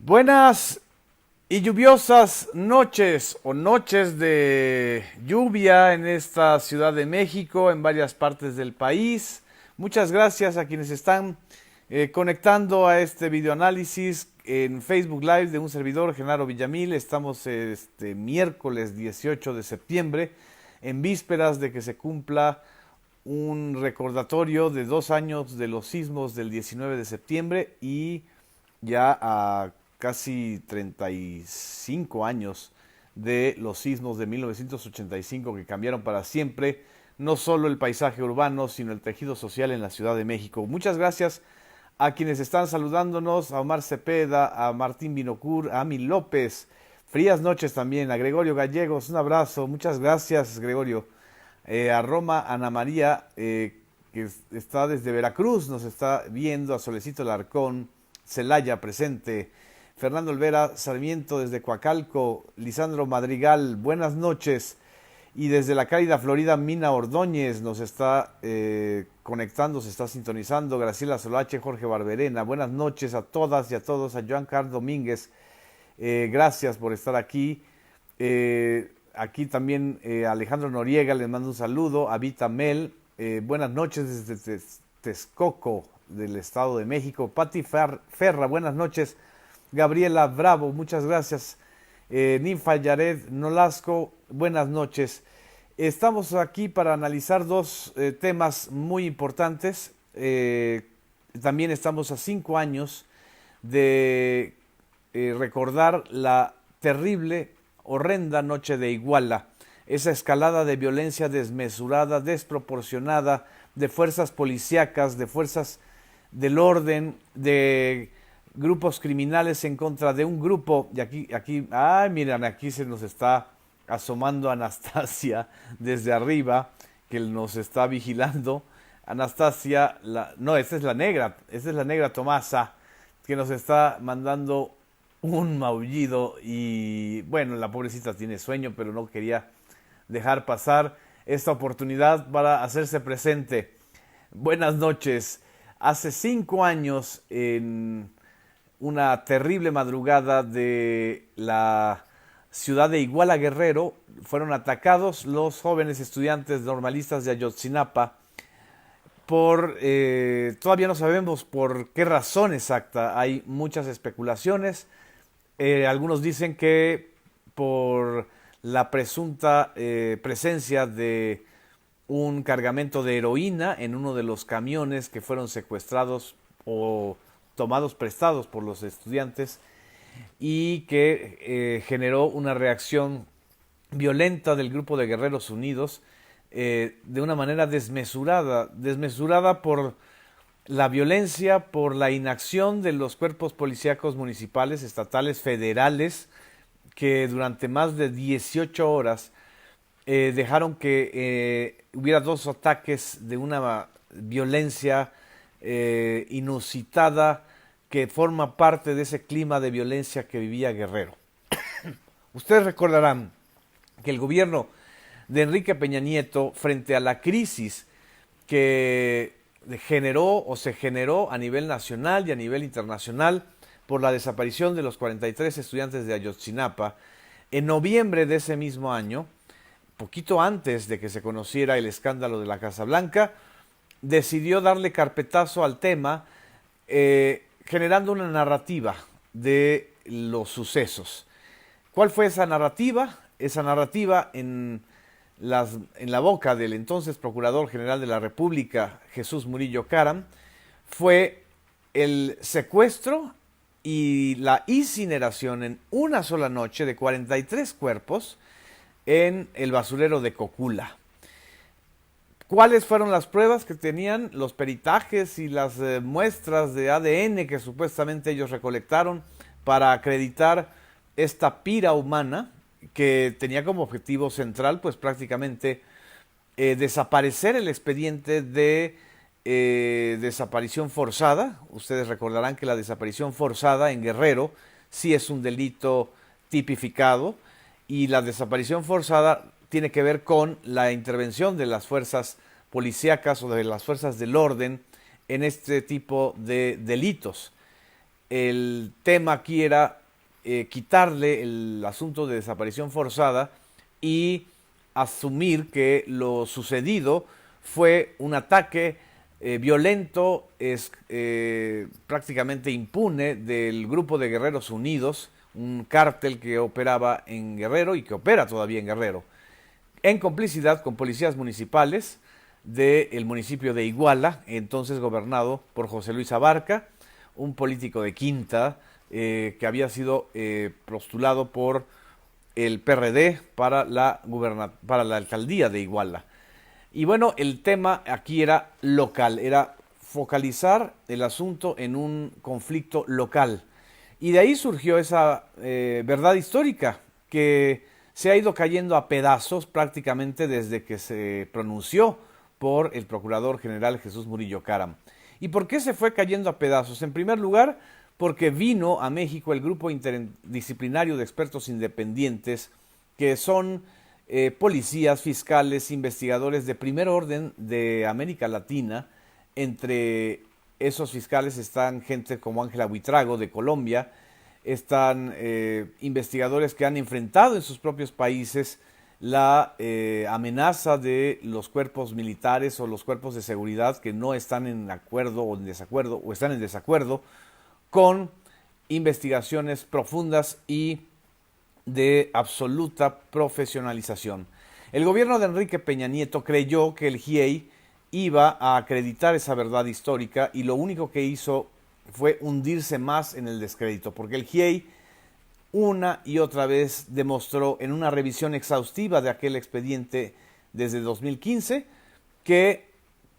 Buenas y lluviosas noches o noches de lluvia en esta Ciudad de México, en varias partes del país. Muchas gracias a quienes están conectando a este videoanálisis en Facebook Live de un servidor, Genaro Villamil. Estamos este miércoles 18 de septiembre, en vísperas de que se cumpla un recordatorio de 2 años de los sismos del 19 de septiembre y ya a casi 35 años de los sismos de 1985 que cambiaron para siempre no solo el paisaje urbano, sino el tejido social en la Ciudad de México. Muchas gracias a quienes están saludándonos, a Omar Cepeda, a Martín Binocur, a Ami López. Frías noches también, a Gregorio Gallegos, un abrazo, muchas gracias Gregorio. A Roma Ana María, que está desde Veracruz, nos está viendo, a Solecito Larcón, Celaya presente, Fernando Olvera Sarmiento desde Coacalco, Lisandro Madrigal, buenas noches. Y desde la cálida Florida, Mina Ordóñez nos está conectando, se está sintonizando. Graciela Solache, Jorge Barberena, buenas noches a todas y a todos. A Joan Carlos Domínguez, gracias por estar aquí. Aquí también Alejandro Noriega, les mando un saludo. A Vita Mel, buenas noches desde Texcoco, del Estado de México. Pati Ferra, buenas noches. Gabriela Bravo, muchas gracias. Ninfa Yared Nolasco, buenas noches. Estamos aquí para analizar dos temas muy importantes. También estamos a 5 años de recordar la terrible, horrenda noche de Iguala. Esa escalada de violencia desmesurada, desproporcionada, de fuerzas policíacas, de fuerzas del orden, de grupos criminales en contra de un grupo. Y ay, miren, aquí se nos está asomando Anastasia desde arriba, que nos está vigilando. Anastasia, no, esta es la negra Tomasa, que nos está mandando un maullido. Y bueno, la pobrecita tiene sueño, pero no quería dejar pasar esta oportunidad para hacerse presente. Buenas noches. Hace 5 años, en una terrible madrugada de la ciudad de Iguala Guerrero, fueron atacados los jóvenes estudiantes normalistas de Ayotzinapa por, todavía no sabemos por qué razón exacta, hay muchas especulaciones. Algunos dicen que por la presunta presencia de un cargamento de heroína en uno de los camiones que fueron secuestrados o tomados prestados por los estudiantes, y que generó una reacción violenta del grupo de Guerreros Unidos, de una manera desmesurada por la violencia, por la inacción de los cuerpos policíacos municipales, estatales, federales, que durante más de 18 horas dejaron que hubiera 2 ataques de una violencia inusitada, que forma parte de ese clima de violencia que vivía Guerrero. Ustedes recordarán que el gobierno de Enrique Peña Nieto, frente a la crisis que se generó a nivel nacional y a nivel internacional por la desaparición de los 43 estudiantes de Ayotzinapa, en noviembre de ese mismo año, poquito antes de que se conociera el escándalo de la Casa Blanca, decidió darle carpetazo al tema, generando una narrativa de los sucesos. ¿Cuál fue esa narrativa? Esa narrativa, en la boca del entonces Procurador General de la República, Jesús Murillo Caram, fue el secuestro y la incineración en una sola noche de 43 cuerpos en el basurero de Cocula. ¿Cuáles fueron las pruebas que tenían? Los peritajes y las muestras de ADN que supuestamente ellos recolectaron para acreditar esta pira humana, que tenía como objetivo central, pues prácticamente desaparecer el expediente de desaparición forzada. Ustedes recordarán que la desaparición forzada en Guerrero sí es un delito tipificado, y la desaparición forzada tiene que ver con la intervención de las fuerzas policíacas o de las fuerzas del orden en este tipo de delitos. el tema aquí era quitarle el asunto de desaparición forzada y asumir que lo sucedido fue un ataque violento, prácticamente impune del grupo de Guerreros Unidos, un cártel que operaba en Guerrero y que opera todavía en Guerrero, en complicidad con policías municipales del municipio de Iguala, entonces gobernado por José Luis Abarca, un político de quinta que había sido postulado por el PRD para para la alcaldía de Iguala. Y bueno, el tema aquí era local, era focalizar el asunto en un conflicto local. Y de ahí surgió esa verdad histórica que se ha ido cayendo a pedazos prácticamente desde que se pronunció por el Procurador General Jesús Murillo Caram. ¿Y por qué se fue cayendo a pedazos? En primer lugar, porque vino a México el grupo interdisciplinario de expertos independientes que son policías, fiscales, investigadores de primer orden de América Latina. Entre esos fiscales están gente como Ángela Buitrago de Colombia, están investigadores que han enfrentado en sus propios países la amenaza de los cuerpos militares o los cuerpos de seguridad que no están en acuerdo o en desacuerdo o están en desacuerdo con investigaciones profundas y de absoluta profesionalización. El gobierno de Enrique Peña Nieto creyó que el GIEI iba a acreditar esa verdad histórica y lo único que hizo fue hundirse más en el descrédito, porque el GIEI una y otra vez demostró en una revisión exhaustiva de aquel expediente desde 2015 que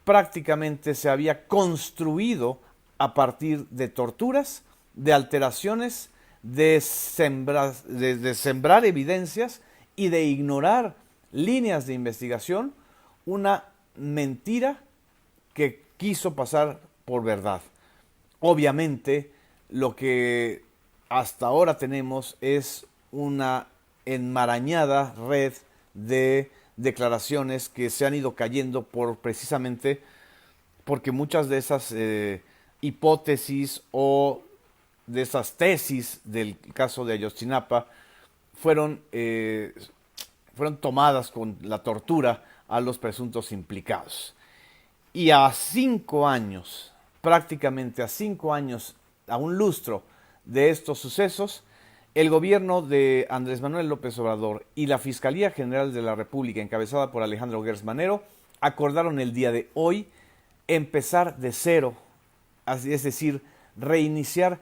prácticamente se había construido a partir de torturas, de alteraciones, de sembrar evidencias y de ignorar líneas de investigación, una mentira que quiso pasar por verdad. Obviamente, lo que hasta ahora tenemos es una enmarañada red de declaraciones que se han ido cayendo precisamente porque muchas de esas hipótesis o de esas tesis del caso de Ayotzinapa fueron tomadas con la tortura a los presuntos implicados. Y a 5 años, prácticamente a 5 años, a un lustro de estos sucesos, el gobierno de Andrés Manuel López Obrador y la Fiscalía General de la República, encabezada por Alejandro Gers Manero, acordaron el día de hoy empezar de cero, es decir, reiniciar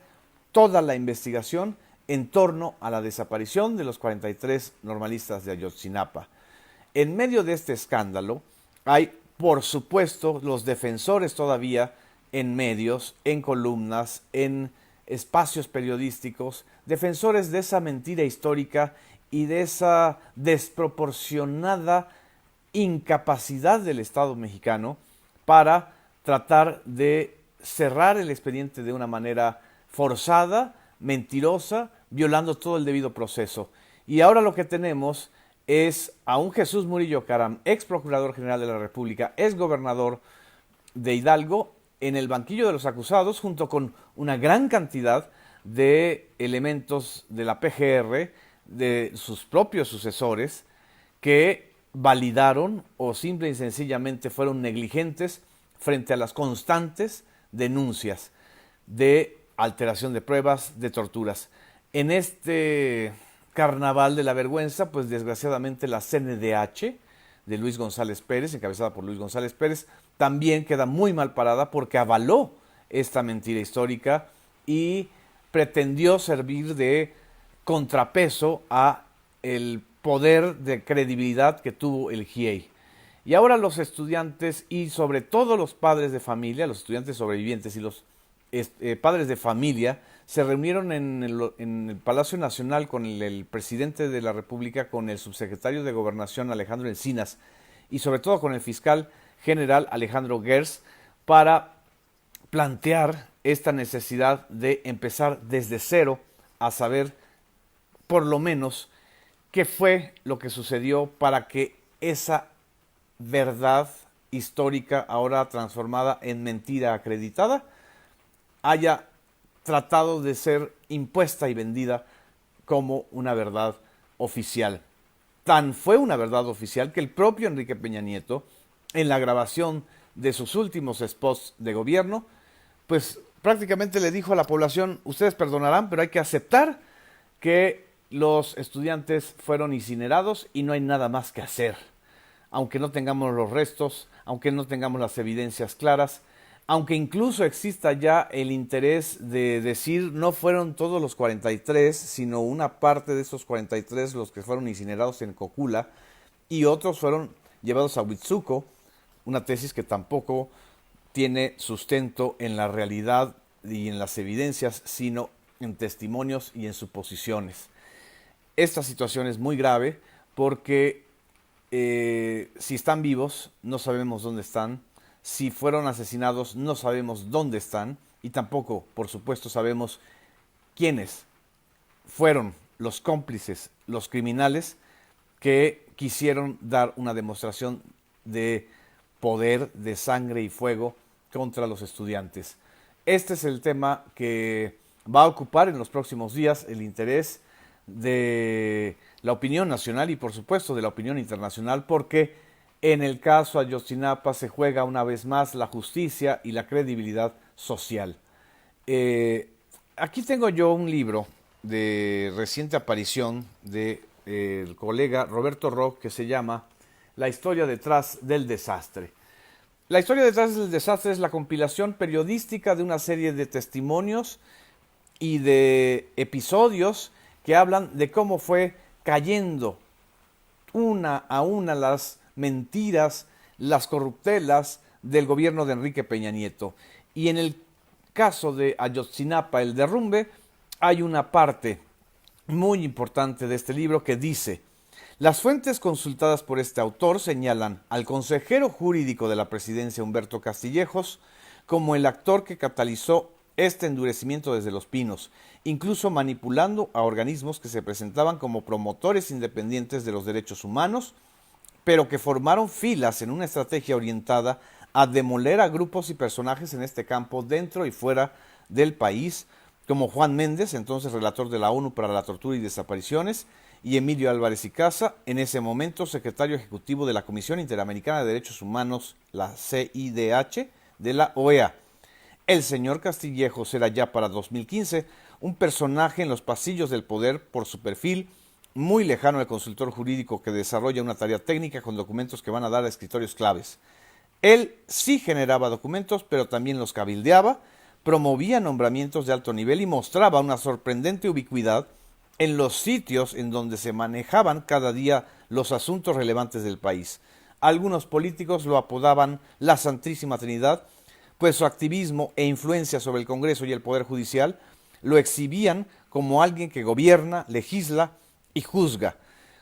toda la investigación en torno a la desaparición de los 43 normalistas de Ayotzinapa. En medio de este escándalo hay, por supuesto, los defensores todavía en medios, en columnas, en espacios periodísticos, defensores de esa mentira histórica y de esa desproporcionada incapacidad del Estado mexicano para tratar de cerrar el expediente de una manera forzada, mentirosa, violando todo el debido proceso. Y ahora lo que tenemos es a un Jesús Murillo Caram, ex Procurador General de la República, ex gobernador de Hidalgo, en el banquillo de los acusados, junto con una gran cantidad de elementos de la PGR, de sus propios sucesores, que validaron o simple y sencillamente fueron negligentes frente a las constantes denuncias de alteración de pruebas, de torturas. En este carnaval de la vergüenza, pues desgraciadamente la CNDH de Luis González Pérez, encabezada por Luis González Pérez, también queda muy mal parada porque avaló esta mentira histórica y pretendió servir de contrapeso a el poder de credibilidad que tuvo el GIEI. Y ahora los estudiantes y sobre todo los padres de familia, los estudiantes sobrevivientes y los padres de familia se reunieron en el Palacio Nacional con el presidente de la República, con el subsecretario de Gobernación Alejandro Encinas y sobre todo con el fiscal general Alejandro Gers para plantear esta necesidad de empezar desde cero a saber por lo menos qué fue lo que sucedió para que esa verdad histórica ahora transformada en mentira acreditada haya tratado de ser impuesta y vendida como una verdad oficial. Tan fue una verdad oficial que el propio Enrique Peña Nieto, en la grabación de sus últimos spots de gobierno, pues prácticamente le dijo a la población: ustedes perdonarán, pero hay que aceptar que los estudiantes fueron incinerados y no hay nada más que hacer. Aunque no tengamos los restos, aunque no tengamos las evidencias claras, aunque incluso exista ya el interés de decir no fueron todos los 43, sino una parte de esos 43 los que fueron incinerados en Cocula y otros fueron llevados a Huitzuco, una tesis que tampoco tiene sustento en la realidad y en las evidencias, sino en testimonios y en suposiciones. Esta situación es muy grave porque si están vivos, no sabemos dónde están. Si fueron asesinados, no sabemos dónde están. Y tampoco, por supuesto, sabemos quiénes fueron los cómplices, los criminales que quisieron dar una demostración de poder, de sangre y fuego contra los estudiantes. Este es el tema que va a ocupar en los próximos días el interés de la opinión nacional y por supuesto de la opinión internacional, porque en el caso Ayotzinapa se juega una vez más la justicia y la credibilidad social. Aquí tengo yo un libro de reciente aparición de el colega Roberto Roch que se llama La historia detrás del desastre. La historia detrás del desastre es la compilación periodística de una serie de testimonios y de episodios que hablan de cómo fue cayendo una a una las mentiras, las corruptelas del gobierno de Enrique Peña Nieto. Y en el caso de Ayotzinapa, el derrumbe, hay una parte muy importante de este libro que dice: las fuentes consultadas por este autor señalan al consejero jurídico de la presidencia, Humberto Castillejos, como el actor que catalizó este endurecimiento desde Los Pinos, incluso manipulando a organismos que se presentaban como promotores independientes de los derechos humanos, pero que formaron filas en una estrategia orientada a demoler a grupos y personajes en este campo dentro y fuera del país, como Juan Méndez, entonces relator de la ONU para la Tortura y Desapariciones, y Emilio Álvarez y Casa, en ese momento secretario ejecutivo de la Comisión Interamericana de Derechos Humanos, la CIDH, de la OEA. El señor Castillejos era ya para 2015 un personaje en los pasillos del poder por su perfil, muy lejano al consultor jurídico que desarrolla una tarea técnica con documentos que van a dar a escritorios claves. Él sí generaba documentos, pero también los cabildeaba, promovía nombramientos de alto nivel y mostraba una sorprendente ubicuidad en los sitios en donde se manejaban cada día los asuntos relevantes del país. Algunos políticos lo apodaban la Santísima Trinidad, pues su activismo e influencia sobre el Congreso y el Poder Judicial lo exhibían como alguien que gobierna, legisla y juzga.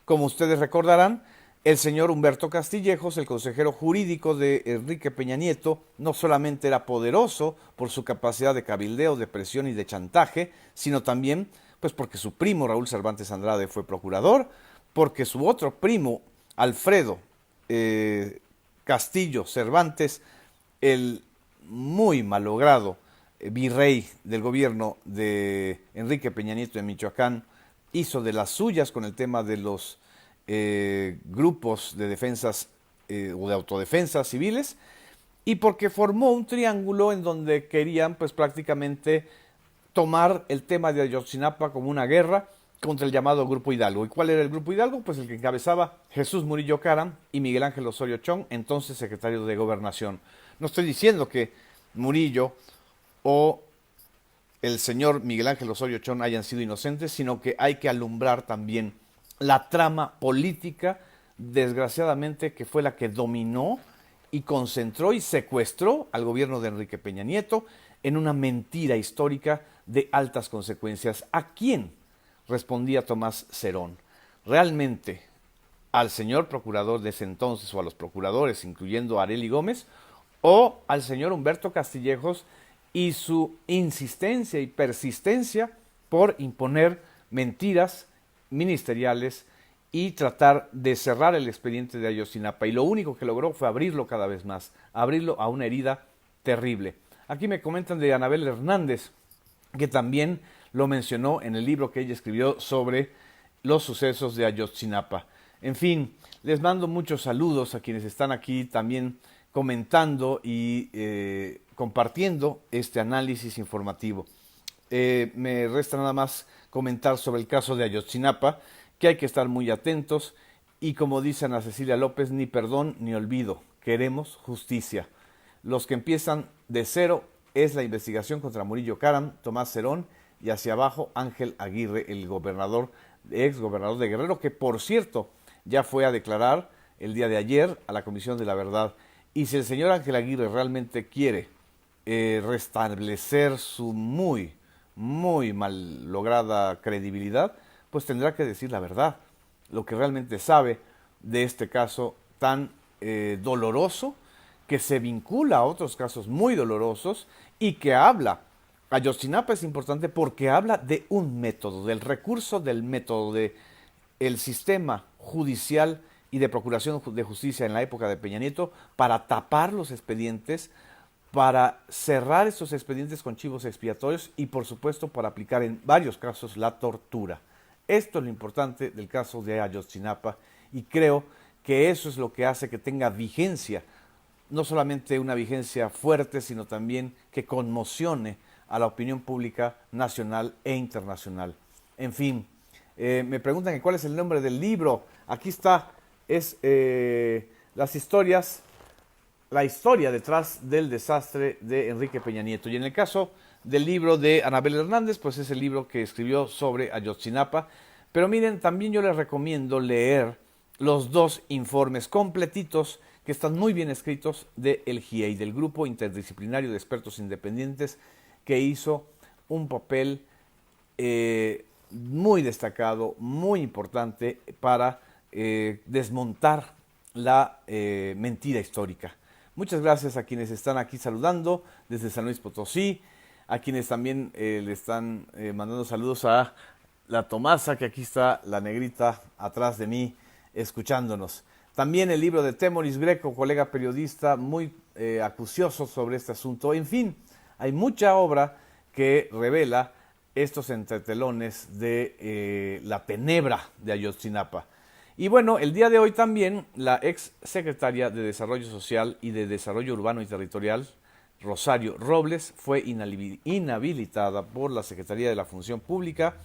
Como ustedes recordarán, el señor Humberto Castillejos, el consejero jurídico de Enrique Peña Nieto, no solamente era poderoso por su capacidad de cabildeo, de presión y de chantaje, sino también pues porque su primo Raúl Cervantes Andrade fue procurador, porque su otro primo Alfredo Castillo Cervantes, el muy malogrado virrey del gobierno de Enrique Peña Nieto en Michoacán, hizo de las suyas con el tema de los grupos de defensas o de autodefensas civiles, y porque formó un triángulo en donde querían pues prácticamente tomar el tema de Ayotzinapa como una guerra contra el llamado Grupo Hidalgo. ¿Y cuál era el Grupo Hidalgo? Pues el que encabezaba Jesús Murillo Caram y Miguel Ángel Osorio Chong, entonces secretario de Gobernación. No estoy diciendo que Murillo o el señor Miguel Ángel Osorio Chong hayan sido inocentes, sino que hay que alumbrar también la trama política, desgraciadamente, que fue la que dominó y concentró y secuestró al gobierno de Enrique Peña Nieto en una mentira histórica de altas consecuencias. ¿A quién respondía Tomás Cerón? ¿Realmente al señor procurador de ese entonces o a los procuradores, incluyendo a Arely Gómez, o al señor Humberto Castillejos y su insistencia y persistencia por imponer mentiras ministeriales y tratar de cerrar el expediente de Ayotzinapa? Y lo único que logró fue abrirlo cada vez más, abrirlo a una herida terrible. Aquí me comentan de Anabel Hernández, que también lo mencionó en el libro que ella escribió sobre los sucesos de Ayotzinapa. En fin, les mando muchos saludos a quienes están aquí también comentando y compartiendo este análisis informativo. Me resta nada más comentar sobre el caso de Ayotzinapa, que hay que estar muy atentos y como dice Ana Cecilia López, ni perdón ni olvido, queremos justicia. Los que empiezan de cero es la investigación contra Murillo Karam, Tomás Cerón y hacia abajo Ángel Aguirre, el gobernador, ex gobernador de Guerrero, que por cierto ya fue a declarar el día de ayer a la Comisión de la Verdad. Y si el señor Ángel Aguirre realmente quiere restablecer su muy mal lograda credibilidad, pues tendrá que decir la verdad, lo que realmente sabe de este caso tan doloroso, que se vincula a otros casos muy dolorosos y que habla. Ayotzinapa es importante porque habla de un método, del recurso del método, del sistema judicial y de procuración de justicia en la época de Peña Nieto para tapar los expedientes, para cerrar estos expedientes con chivos expiatorios y por supuesto para aplicar en varios casos la tortura. Esto es lo importante del caso de Ayotzinapa y creo que eso es lo que hace que tenga vigencia, no solamente una vigencia fuerte, sino también que conmocione a la opinión pública nacional e internacional. En fin, me preguntan cuál es el nombre del libro. Aquí está, es las historias, la historia detrás del desastre de Enrique Peña Nieto. Y en el caso del libro de Anabel Hernández, pues es el libro que escribió sobre Ayotzinapa. Pero miren, también yo les recomiendo leer los dos informes completitos que están muy bien escritos del GIEI, del Grupo Interdisciplinario de Expertos Independientes, que hizo un papel muy destacado, muy importante para desmontar la mentira histórica. Muchas gracias a quienes están aquí saludando desde San Luis Potosí, a quienes también le están mandando saludos a la Tomasa, que aquí está la negrita atrás de mí, escuchándonos. También el libro de Temoris Greco, colega periodista muy acucioso sobre este asunto. En fin, hay mucha obra que revela estos entretelones de la tenebra de Ayotzinapa. Y bueno, el día de hoy también la ex secretaria de Desarrollo Social y de Desarrollo Urbano y Territorial, Rosario Robles, fue inhabilitada por la Secretaría de la Función Pública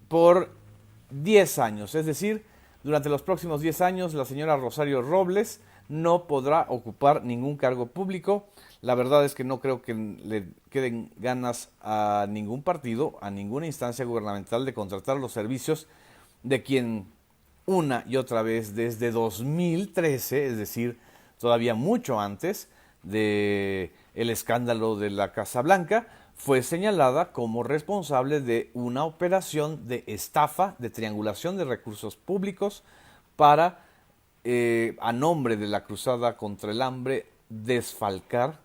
por 10 años, es decir, durante los próximos 10 años la señora Rosario Robles no podrá ocupar ningún cargo público. La verdad es que no creo que le queden ganas a ningún partido, a ninguna instancia gubernamental de contratar los servicios de quien una y otra vez desde 2013, es decir, todavía mucho antes del escándalo de la Casa Blanca, fue señalada como responsable de una operación de estafa, de triangulación de recursos públicos para, a nombre de la cruzada contra el hambre, desfalcar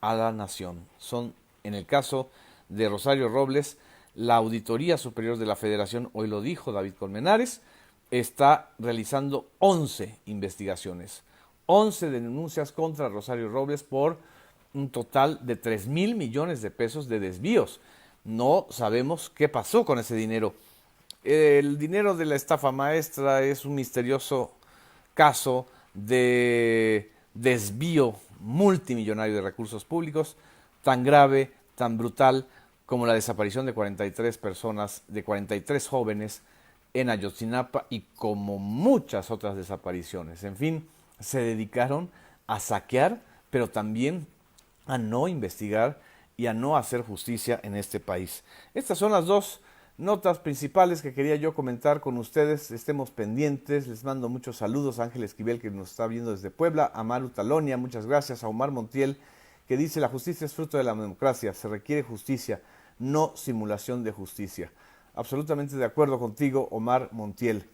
a la nación. Son, en el caso de Rosario Robles, la Auditoría Superior de la Federación, hoy lo dijo David Colmenares, está realizando 11 investigaciones, 11 denuncias contra Rosario Robles por un total de 3,000 millones de pesos de desvíos. No sabemos qué pasó con ese dinero. El dinero de la estafa maestra es un misterioso caso de desvío multimillonario de recursos públicos, tan grave, tan brutal como la desaparición de 43 personas, de 43 jóvenes en Ayotzinapa y como muchas otras desapariciones. En fin, se dedicaron a saquear, pero también a no investigar y a no hacer justicia en este país. Estas son las dos notas principales que quería yo comentar con ustedes. Estemos pendientes. Les mando muchos saludos a Ángel Esquivel, que nos está viendo desde Puebla, a Maru Talonia, muchas gracias, a Omar Montiel, que dice: la justicia es fruto de la democracia, se requiere justicia, no simulación de justicia. Absolutamente de acuerdo contigo, Omar Montiel.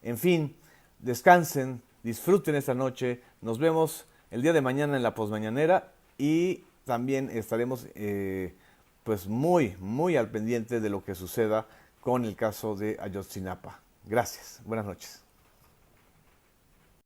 En fin, descansen, disfruten esta noche, nos vemos el día de mañana en la posmañanera y también estaremos pues muy al pendiente de lo que suceda con el caso de Ayotzinapa. Gracias, buenas noches.